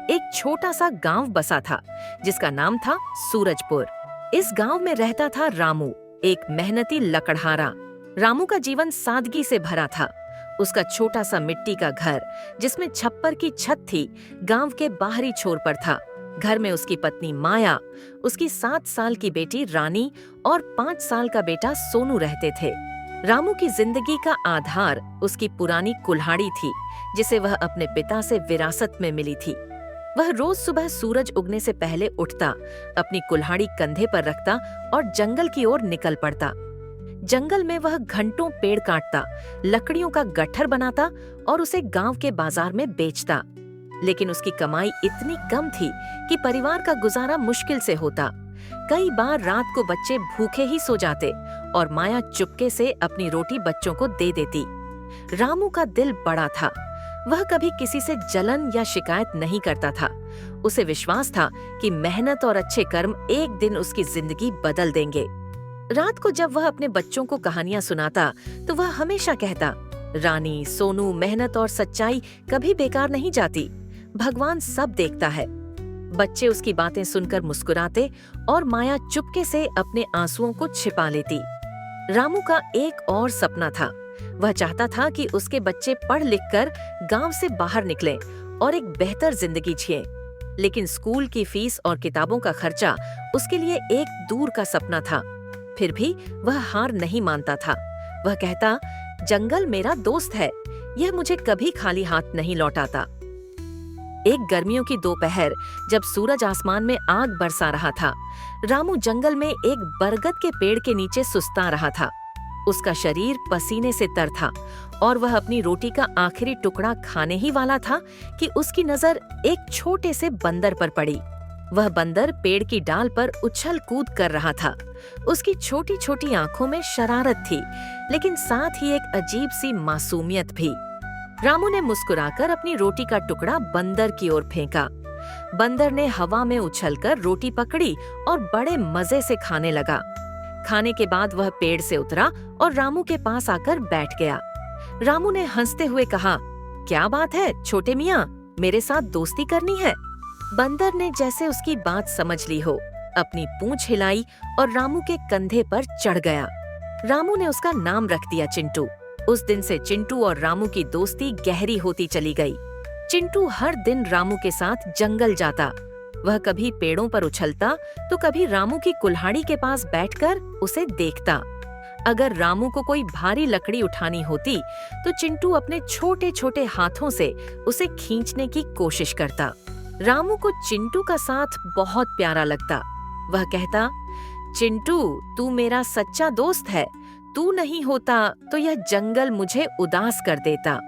एक छोटा सा गांव बसा था जिसका नाम था सूरजपुर। इस गांव में रहता था रामू, एक मेहनती लकड़हारा। रामू का जीवन सादगी से भरा था। उसका छोटा सा मिट्टी का घर जिसमें छप्पर की छत थी, गांव के बाहरी छोर पर था। घर में उसकी पत्नी माया, उसकी 7 साल की बेटी रानी और 5 साल का बेटा सोनू रहते थे। रामू की जिंदगी का आधार उसकी पुरानी कुल्हाड़ी थी, जिसे वह अपने पिता से विरासत में मिली थी। वह रोज सुबह सूरज उगने से पहले उठता, अपनी कुल्हाड़ी कंधे पर रखता और जंगल की ओर निकल पड़ता। जंगल में वह घंटों पेड़ काटता, लकड़ियों का गट्ठर बनाता और उसे गांव के बाजार में बेचता। लेकिन उसकी कमाई इतनी कम थी कि परिवार का गुजारा मुश्किल से होता। कई बार रात को बच्चे भूखे ही सो जाते और माया चुपके से अपनी रोटी बच्चों को दे देती। रामू का दिल बड़ा था। वह कभी किसी से जलन या शिकायत नहीं करता था। उसे विश्वास था कि मेहनत और अच्छे कर्म एक दिन उसकी जिंदगी बदल देंगे। रात को जब वह अपने बच्चों को कहानियां सुनाता तो वह हमेशा कहता, रानी, सोनू, मेहनत और सच्चाई कभी बेकार नहीं जाती। भगवान सब देखता है। बच्चे उसकी बातें सुनकर मुस्कुराते और माया चुपके से अपने आंसुओं को छिपा लेती। रामू का एक और सपना था। वह चाहता था कि उसके बच्चे पढ़ लिखकर गांव से बाहर निकलें और एक बेहतर जिंदगी जिएं। लेकिन स्कूल की फीस और किताबों का खर्चा उसके लिए एक दूर का सपना था। फिर भी वह हार नहीं मानता था। वह कहता, जंगल मेरा दोस्त है, यह मुझे कभी खाली हाथ नहीं लौटाता। एक गर्मियों की दोपहर जब सूरज आसमान में आग बरसा रहा था, रामू जंगल में एक बरगद के पेड़ के नीचे सुस्ता रहा था। उसका शरीर पसीने से तर था और वह अपनी रोटी का आखिरी टुकड़ा खाने ही वाला था कि उसकी नजर एक छोटे से बंदर पर पड़ी। वह बंदर पेड़ की डाल पर उछल कूद कर रहा था। उसकी छोटी छोटी आंखों में शरारत थी, लेकिन साथ ही एक अजीब सी मासूमियत भी। रामू ने मुस्कुराकर अपनी रोटी का टुकड़ा बंदर की ओर फेंका। बंदर ने हवा में उछलकर रोटी पकड़ी और बड़े मजे से खाने लगा। खाने के बाद वह पेड़ से उतरा और रामू के पास आकर बैठ गया। रामू ने हंसते हुए कहा, क्या बात है छोटे मियाँ, मेरे साथ दोस्ती करनी है? बंदर ने जैसे उसकी बात समझ ली हो, अपनी पूंछ हिलाई और रामू के कंधे पर चढ़ गया। रामू ने उसका नाम रख दिया चिंटू। उस दिन से चिंटू और रामू की दोस्ती गहरी होती चली गई। चिंटू हर दिन रामू के साथ जंगल जाता। वह कभी पेड़ों पर उछलता तो कभी रामू की कुल्हाड़ी के पास बैठकर उसे देखता। अगर रामू को कोई भारी लकड़ी उठानी होती तो चिंटू अपने छोटे छोटे हाथों से उसे खींचने की कोशिश करता। रामू को चिंटू का साथ बहुत प्यारा लगता। वह कहता, चिंटू, तू मेरा सच्चा दोस्त है। तू नहीं होता तो यह जंगल मुझे उदास कर देता।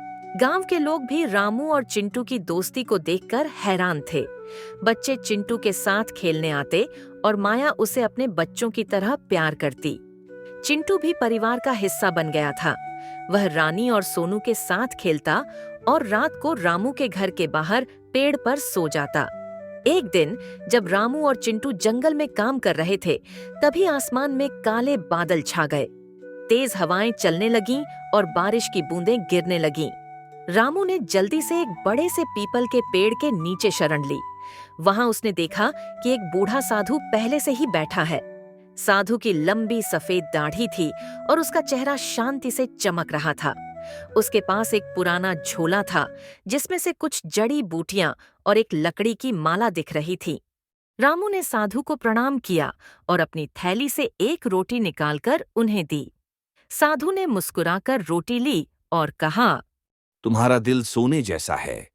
गांव के लोग भी रामू और चिंटू की दोस्ती को देखकर हैरान थे। बच्चे चिंटू के साथ खेलने आते और माया उसे अपने बच्चों की तरह प्यार करती। चिंटू भी परिवार का हिस्सा बन गया था। वह रानी और सोनू के साथ खेलता और रात को रामू के घर के बाहर पेड़ पर सो जाता। एक दिन जब रामू और चिंटू जंगल में काम कर रहे थे, तभी आसमान में काले बादल छा गए। तेज हवाएं चलने लगीं और बारिश की बूंदें गिरने लगीं। रामू ने जल्दी से एक बड़े से पीपल के पेड़ के नीचे शरण ली। वहां उसने देखा कि एक बूढ़ा साधु पहले से ही बैठा है। साधु की लंबी सफेद दाढ़ी थी और उसका चेहरा शांति से चमक रहा था। उसके पास एक पुराना झोला था जिसमें से कुछ जड़ी बूटियां और एक लकड़ी की माला दिख रही थी। रामू ने साधु को प्रणाम किया और अपनी थैली से एक रोटी निकालकर उन्हें दी। साधु ने मुस्कुराकर रोटी ली और कहा, तुम्हारा दिल सोने जैसा है।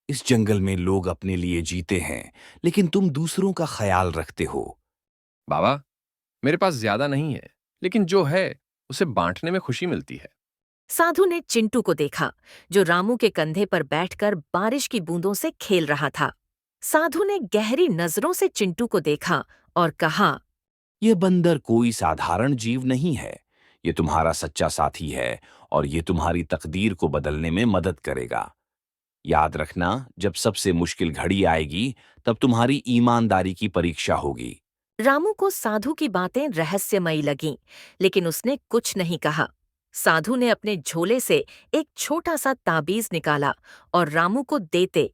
इस जंगल में लोग अपने लिए जीते हैं, लेकिन तुम दूसरों का ख्याल रखते हो। बाबा, मेरे पास ज्यादा नहीं है, लेकिन जो है उसे बांटने में खुशी मिलती है। साधु ने चिंटू को देखा, जो रामू के कंधे पर बैठकर बारिश की बूंदों से खेल रहा था। साधु ने गहरी नजरों से चिंटू को देखा और कहा, यह बंदर कोई साधारण जीव नहीं है। ये तुम्हारा सच्चा साथी है और ये तुम्हारी तकदीर को बदलने में मदद करेगा। याद रखना, जब सबसे मुश्किल घड़ी आएगी, तब तुम्हारी ईमानदारी की परीक्षा होगी। रामू को साधु की बातें रहस्यमयी लगीं, लेकिन उसने कुछ नहीं कहा। साधु ने अपने झोले से एक छोटा सा ताबीज निकाला और रामू को देते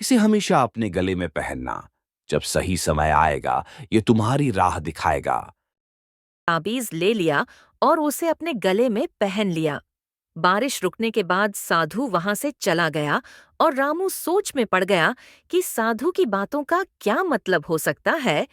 इसे हमेशा अपने गले में पहनना। जब सही समय आएगा, ये तुम्हारी राह दिखाएगा। ताबीज ले लिया और उसे अपने गले में पहन लिया। बारिश रुकने के बाद साधु वहां से चला गया और रामू सोच में पड़ गया कि साधु की बातों का क्या मतलब हो सकता है